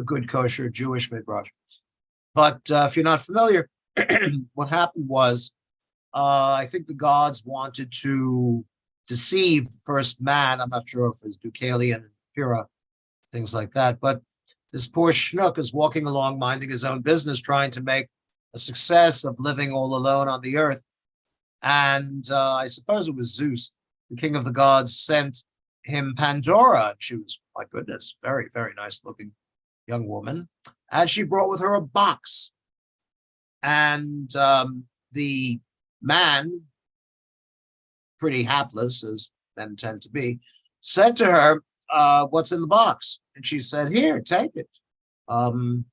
good kosher Jewish midrash. But if you're not familiar, what happened was, I think the gods wanted to deceive the first man. I'm not sure if it's Deucalion and Pyrrha, things like that. But this poor schnook is walking along, minding his own business, trying to make a success of living all alone on the earth. And I suppose it was Zeus, the king of the gods, sent him Pandora. And she was, my goodness, very, very nice looking young woman. And she brought with her a box. And the man, pretty hapless, as men tend to be, said to her, what's in the box? And she said, here, take it. Open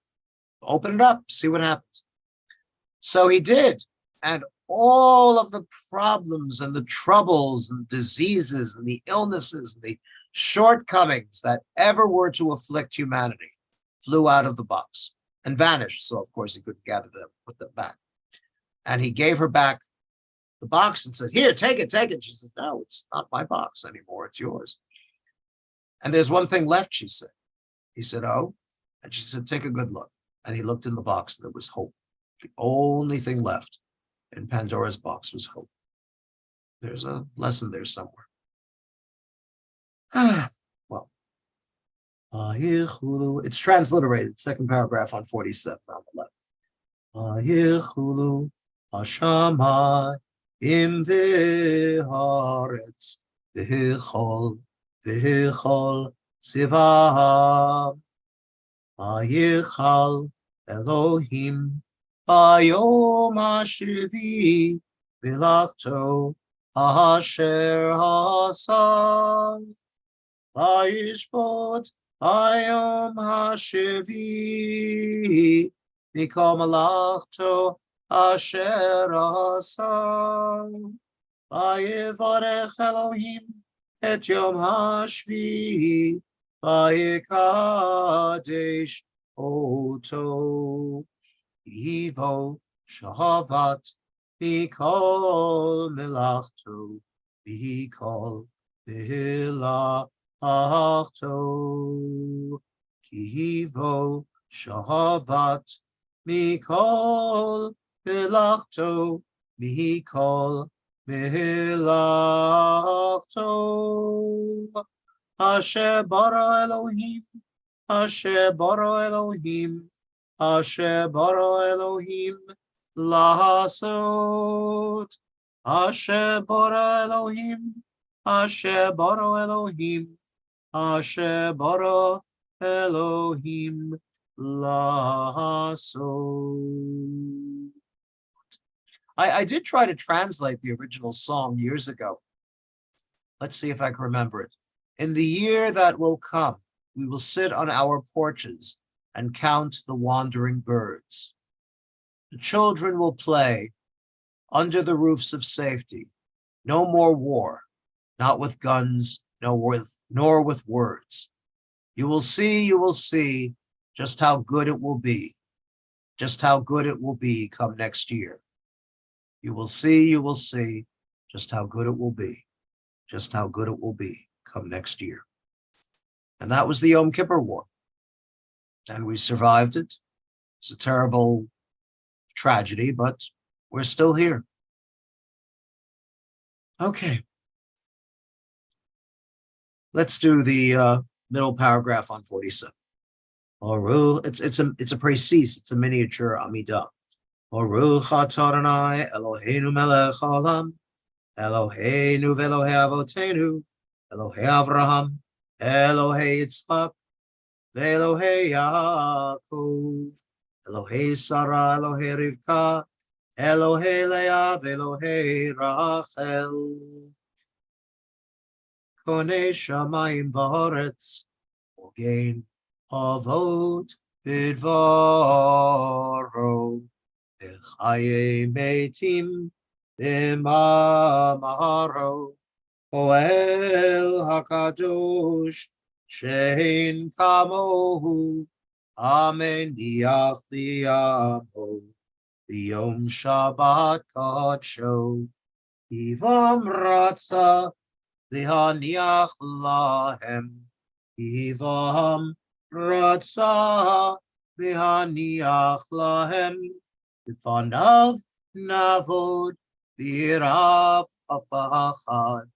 it up, see what happens. So he did. And all of the problems and the troubles and diseases and the illnesses and the shortcomings that ever were to afflict humanity flew out of the box and vanished. So, of course, he couldn't gather them, put them back. And he gave her back the box and said, here, take it, take it. She says, no, it's not my box anymore. It's yours. And there's one thing left, she said. He said, oh. And she said, take a good look. And he looked in the box and there was hope. The only thing left in Pandora's box was hope. There's a lesson there somewhere. Well, it's transliterated, second paragraph on 47 on the left. Vayichulu Hashamai im v'haaretz v'hichol sivam. Vayichal Elohim Bayom HaShevi V'lachto Asher Hasa. Vayishpot Bayom HaShevi Mikol Malachto Asher Hasa. Vayivarech Elohim Et Yom HaShvi Vayikadesh Oto. Ivo Shavat Mikol Melachto Mikol Melachto. Kivo Shavat Mikol Melachto Mikol Melachto. Asher bara Elohim, Asher bara Elohim, Asher bara Elohim lahasot. Asher bara Elohim, Asher bara Elohim, Asher bara Elohim Lasso. I did try to translate the original song years ago. Let's see if I can remember it. In the year that will come, we will sit on our porches and count the wandering birds. The children will play under the roofs of safety. No more war, not with guns, nor with words. You will see just how good it will be, just how good it will be come next year. You will see just how good it will be, just how good it will be come next year. And that was the Yom Kippur War. And we survived it. It's a terrible tragedy, but we're still here. Okay. Let's do the middle paragraph on 47. It's a precis, it's a miniature Amidah. Baruch atah Adonai Eloheinu melech haolam, Eloheinu ve'Elohei avotenu, Elohei Avraham, Elohei Yitzchak, ve'Elohei Yaakov, Elohei Sarah, Elohei Rivka, Elohei Leah, ve'Elohei Rachel, Konei shamayim v'haaretz, Ogein avot bidvaro, Chaye metim b'mamaro, Oel hakadosh shein kamohu, ameniach li'amo, b'yom Shabbat kadsho, ivam ratza v'haniach lahem, ivam ratza v'haniach lahem, B'fanav navod v'irav hafachad,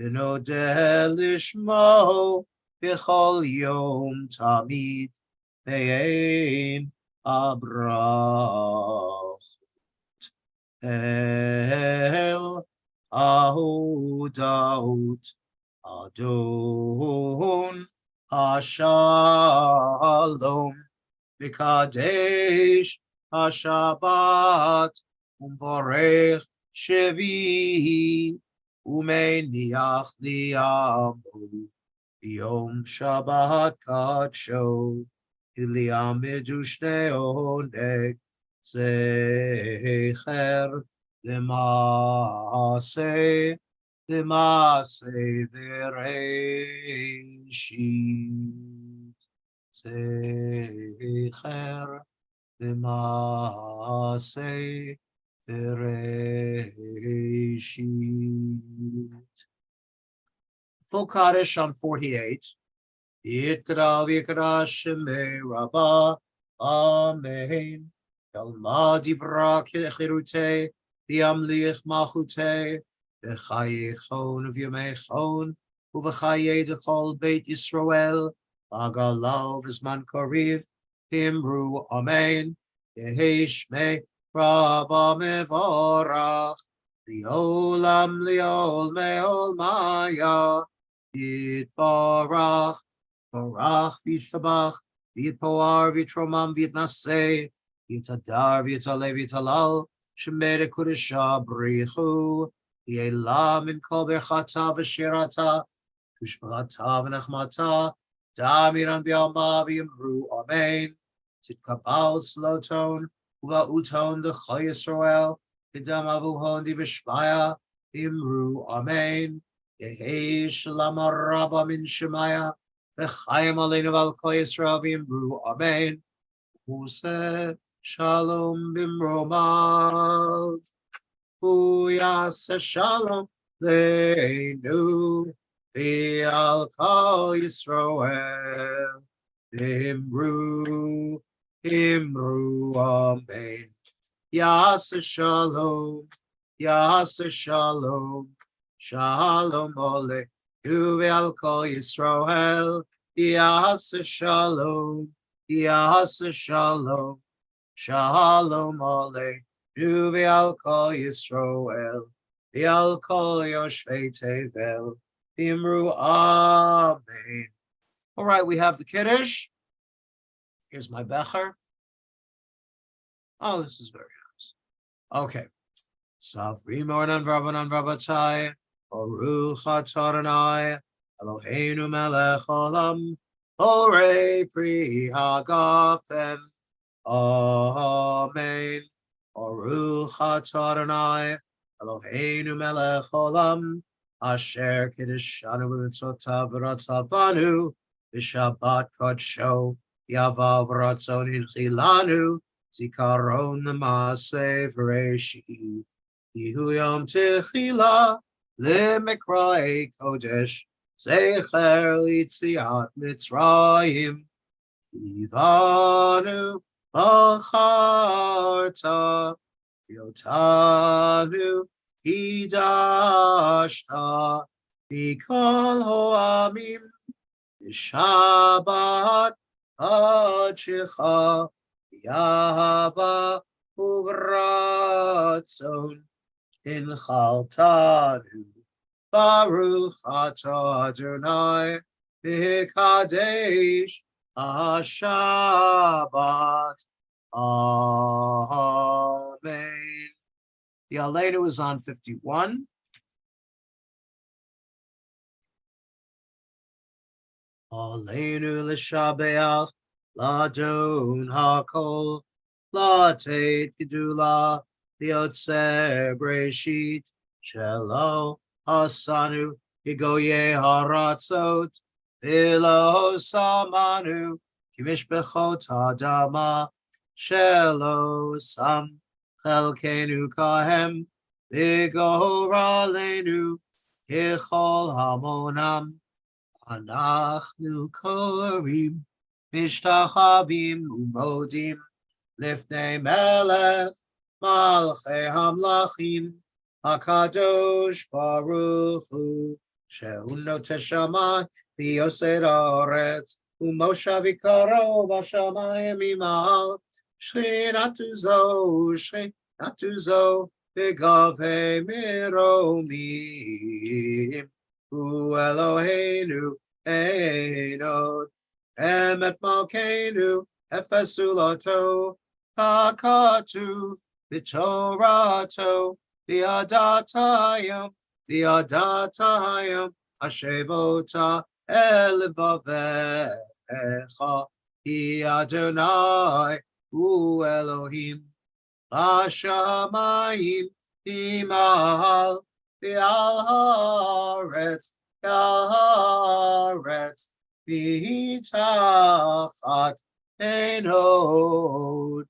v'nodeh lishmo v'chol yom tamid, ve'ein abrachot el ahudot Adon hashalom v'kadesh Shabbat umvorech shevi umeniach li'amo b'yom Shabbat kadsho iliamedu shnei oneg zecher l'maaseh v'reishit zecher L'maaseh Bereshit. Full Kaddish on 48. Yikra v'yikra shemei Rabbah. Amen. Yalma divra chirutei v'yamlich malchutei v'chayechon v'yamechon uv'chayei dechol Beit Yisrael v'agalav v'zman kariv Himru Amen. Yehishmei Rabba Mevorach. Liolam liol meol maya. Yitbarach. Barach v'shabach. Yitpoar v'tromam v'yitnaseh. Yitadar v'yitaleh v'yitalal. Shemere kudesha brichu. Yelam min kol berchata v'shirata. Tushbata v'nechmata. Damiran b'yalma v'yimru Amen. Titkabal slow tone, uva uton the Choy Yisrael, Bidam avuhon divishmaya, imru Amen. Yehi shalom rabba min shemaya, v'chayim aleinu val Choy Yisrael v'imru Amen. Use shalom bimromav, uyase shalom leinu, v'al Choy Yisrael, imru. Imru Amen. Yasa Shalom, Yasa Shalom, Shalom Ole, Yuvel Kol Yisrael, Yasa Shalom, Yasa Shalom, Shalom Ole, Yuvel Kol Yisrael, Yal Kol Yoshvei Tevel, Imru Amen. All right, we have the Kiddush. Here's my becher. Oh, this is very nice. Okay. Safri mornan Rabbanan Rabbatai, Baruch Ataranai, Eloheinu melech olam, Orei pri hagafen, Amen. Baruch Ataranai, Eloheinu melech olam, Asher kiddushanu v'mitzotav v'ratzavanu, V'shabbat kodsho, Yavav ratzon inchilanu, Zikaron l'maaseh v'reishit. Ihu yom techila lemekrai kodesh zecher litziat Mitzrayim Ivanu bacharta yotanu hidashta mikol hoamim Shabbat hachicha yahava uvratzon in Chaltanu, Baruch Atah Adonai, B'Kadesh HaShabbat. Amen. The Aleinu is on 51. Aleinu l'shabeach, Ladon HaKol, Latet Gedula, Liotzer Breshit, Shelo Hasanu, Yigoye Haratzot, Vilo Samanu, Kimishbechot Hadama, Shelo Sam, Chelkenu Kahem, Vigoralenu, Kichol Hamonam, Anachnu Korim, Mishtachavim Umodim, Lifnei Melech, Malchei Hamlachim, Hakadosh Baruch Hu, Shehu Noteh Shamayim v'Yosei Haaretz, Umoshav Ikaro v'Shamayim Imal, Shechinatu Zo, B'Gavei Miromim, Hu Eloheinu Einod, Emet Malkeinu, Efesu Loto, Hakatuv, B'Torato, V'adatayim, Hashevota, Elevavecha, Hi Adonai, Hu Elohim, Hashamayim, Imal, V'al Haaretz, V'itachat, Enod,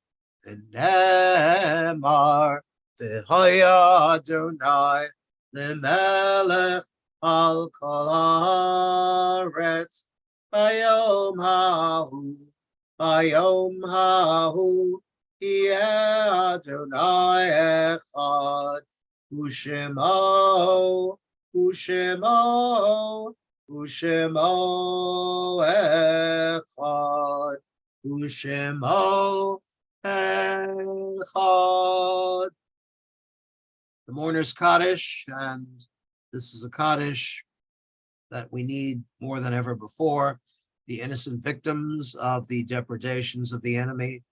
V'nemar, V'haya Adonai, L'melech al kol haaretz, Bayom hahu, Yeh Adonai echad, Ushemo echad, Ushemo echad. The mourner's Kaddish, and this is a Kaddish that we need more than ever before. The innocent victims of the depredations of the enemy,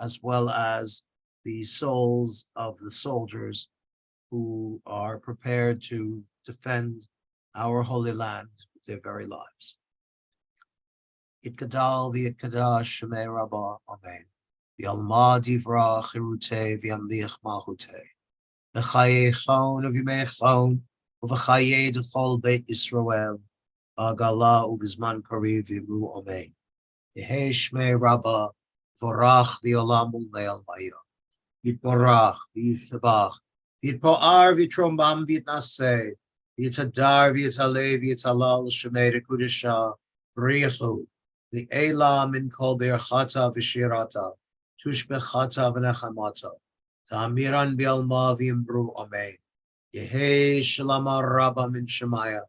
as well as the souls of the soldiers who are prepared to defend our holy land with their very lives. Yitkadal v'yitkadash Shemei Rabbah, Amen. V'yalma divra chirutei v'yamlich malchutei. V'chayei chon uv'yimei chon uv'chayei d'chol beit Yisrael v'agala uv'zman kariv v'yimru Amen. Yehei Shmei Rabbah v'orach v'olam u'leil ma'yah. Yitborach v'yishtabach v'yitpo'ar v'yitrombam v'yitnaseh v'yitadar v'yitaleh v'yitalal Shemei Dekudesha v'richu v'elam min kol be'erchata v'shirata tushbechata v'nechamata Ta'amiran bi'alma v'yimbru Amen. Yehei shalama rabba min shemaya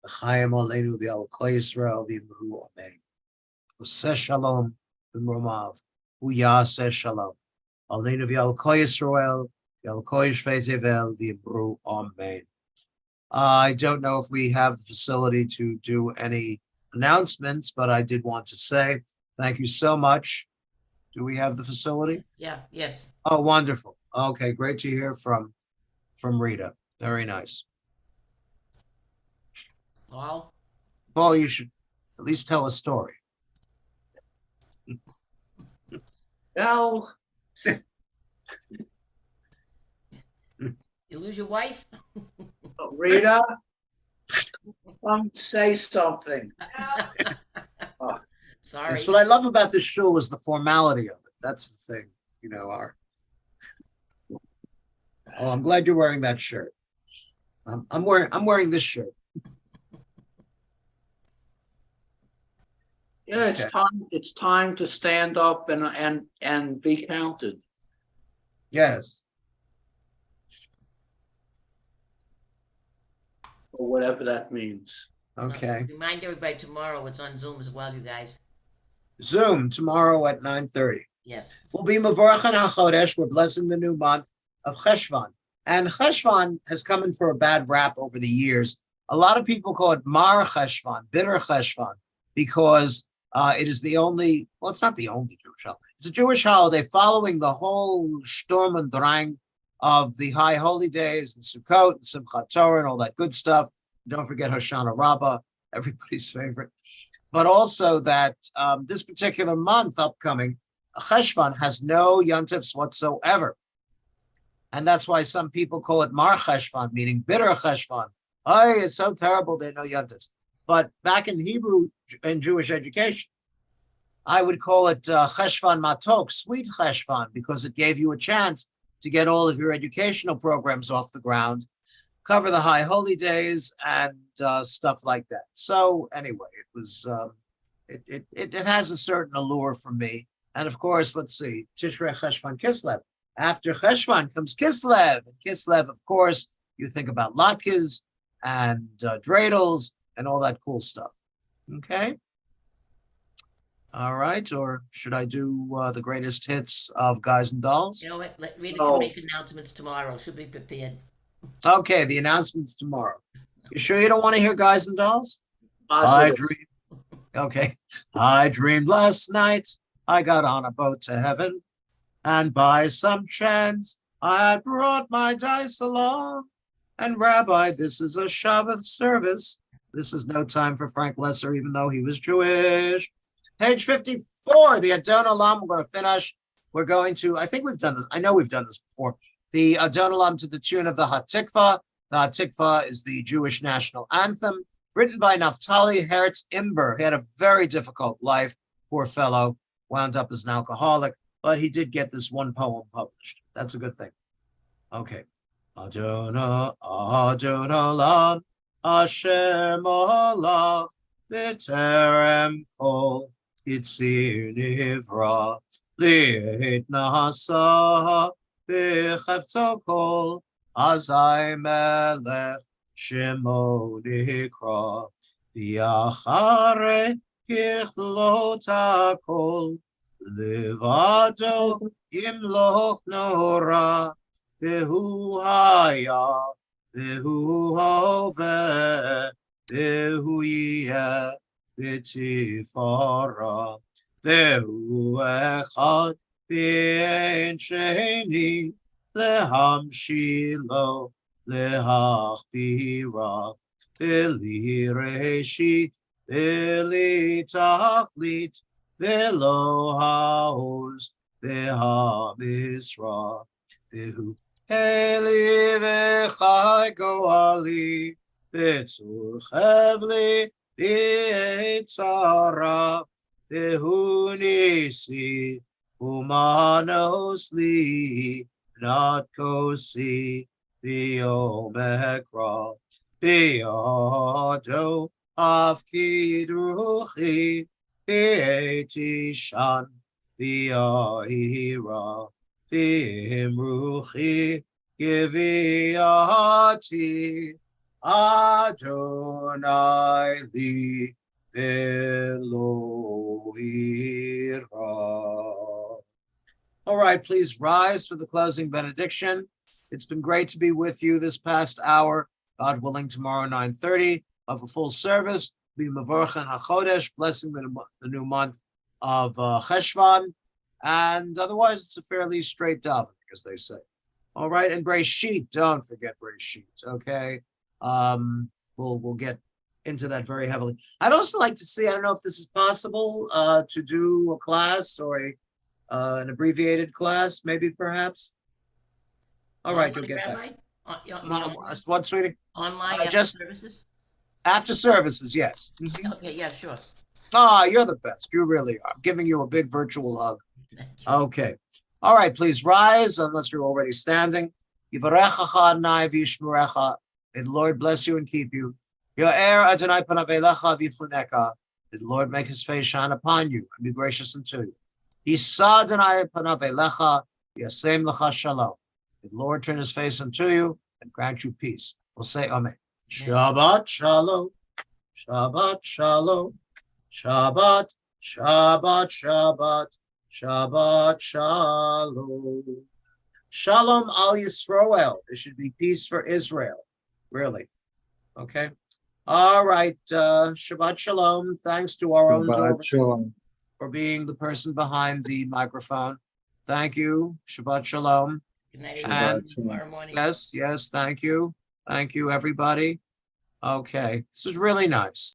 v'chayim aleinu v'al kol Yisrael v'yimbru Amen. Useh shalom v'mromav u'yaseh shalom aleinu v'al kol Yisrael v'al kol Yishvei Tevel v'yimbru Amen. I don't know if we have the facility to do any announcements, but I did want to say thank you so much Do we have the facility?
Yeah, yes.
Oh, wonderful. Okay, great to hear from Rita. Very nice.
Paul,
Paul, you should at least tell a story.
Well,
you lose your wife?
Rita, come say something.
Sorry.
That's what I love about this show is the formality of it. That's the thing, our. Oh, I'm glad you're wearing that shirt. I'm wearing this shirt.
Yeah,
Okay.
it's time to stand up and be counted.
Yes.
Or whatever that means.
Okay.
Remind everybody tomorrow it's on Zoom as well, you guys.
Zoom tomorrow at 9:30.
Yes.
We'll be Mavorchan HaChodesh. We're blessing the new month of Cheshvan. And Cheshvan has come in for a bad rap over the years. A lot of people call it Mar Cheshvan, bitter Cheshvan, because it is the only, well, it's not the only Jewish holiday. It's a Jewish holiday following the whole Sturm und Drang of the high holy days and Sukkot and Simchat Torah and all that good stuff. Don't forget Hoshana Rabbah, everybody's favorite. But also that this particular month upcoming, Cheshvan has no yontifs whatsoever. And that's why some people call it Mar Cheshvan, meaning bitter Cheshvan. Oh, it's so terrible, there are no yontifs. But back in Hebrew and Jewish education, I would call it Cheshvan Matok, sweet Cheshvan, because it gave you a chance to get all of your educational programs off the ground, cover the high holy days and stuff like that. So anyway, it was it has a certain allure for me. And of course, let's see, Tishrei Cheshvan Kislev. After Cheshvan comes Kislev. And Kislev, of course, you think about latkes and dreidels and all that cool stuff. Okay. All right. Or should I do the greatest hits of Guys and Dolls?
You know what? Let Rita
No.
can make announcements tomorrow. She'll be prepared.
Okay, the announcements tomorrow. You sure you don't want to hear Guys and Dolls? I
Positive.
dreamed. Okay. I dreamed last night I got on a boat to heaven, and by some chance I had brought my dice along. And Rabbi, this is a Shabbat service. This is no time for Frank Lesser, even though he was Jewish. Page 54, the Adon Olam, we're going to finish. We're going to, I think we've done this. I know we've done this before. The Adon Olam to the tune of the Hatikva. The Hatikva is the Jewish national anthem, written by Naftali Hertz Imber. He had a very difficult life, poor fellow, wound up as an alcoholic, but he did get this one poem published. That's a good thing. Okay. Adon Olam, Asher Malach, B'terem Kol, Yitzir Nivra, Li'et Nasa, B'chefto Kol, Azai Melech, Shemo Nikra, V'yachare Kichlot HaKol, Levado Yimloch Nora, Vehu Haya, Vehu Hove, Vehu Yeh, V'tifara, Vehu Echad, V'ein Sheni, Lehamshilo, Lehachbira, V'li Reshit, V'li Tachlit, V'lo Haoz, V'hamisra, V'hu Eli V'chai Goali, V'tzur Chevli, V'etzara, V'hu Nisi, Umanos Li, not Kosi, V'omekra, V'yado, Avkidruchi, V'etishan, V'yahira, V'imruchi, Giviati, Adonai li Elohira. All right, please rise for the closing benediction. It's been great to be with you this past hour. God willing, tomorrow 9:30 of a full service. Be Mavorchan HaChodesh, blessing the new month of Cheshvan. And otherwise, it's a fairly straight davening, as they say. All right, and Breshit, don't forget Breshit, okay? We'll get into that very heavily. I'd also like to see, I don't know if this is possible, to do a class or an abbreviated class, maybe perhaps. All right, you'll
Online,
get that.
Rabbi? Online?
What, sweetie?
Online
Uh,
after
just-
services?
After services, yes.
Okay, yeah, sure.
Ah, you're the best. You really are. I'm giving you a big virtual hug. Okay. All right, please rise unless you're already standing. Yivarechacha Adonai v'yishmerecha. May the Lord bless you and keep you. Yo'er Adonai panav elecha v'yichuneka. May the Lord make his face shine upon you and be gracious unto you. Yisa Adonai panav elecha v'yasem lecha shalom. May the Lord turn his face unto you and grant you peace. We'll say amen. Shabbat shalom. Shabbat shalom. Shabbat, Shabbat, Shabbat, Shabbat, Shalom. Shalom al Yisroel. There should be peace for Israel. Really. Okay. All right. Shabbat Shalom. Thanks to our own
Shabbat
Dov
shalom.
for being the person behind the microphone. Thank you. Shabbat Shalom.
Good night,
And-
everyone. Tomorrow morning.
Yes, thank you. Thank you, everybody. Okay. This is really nice.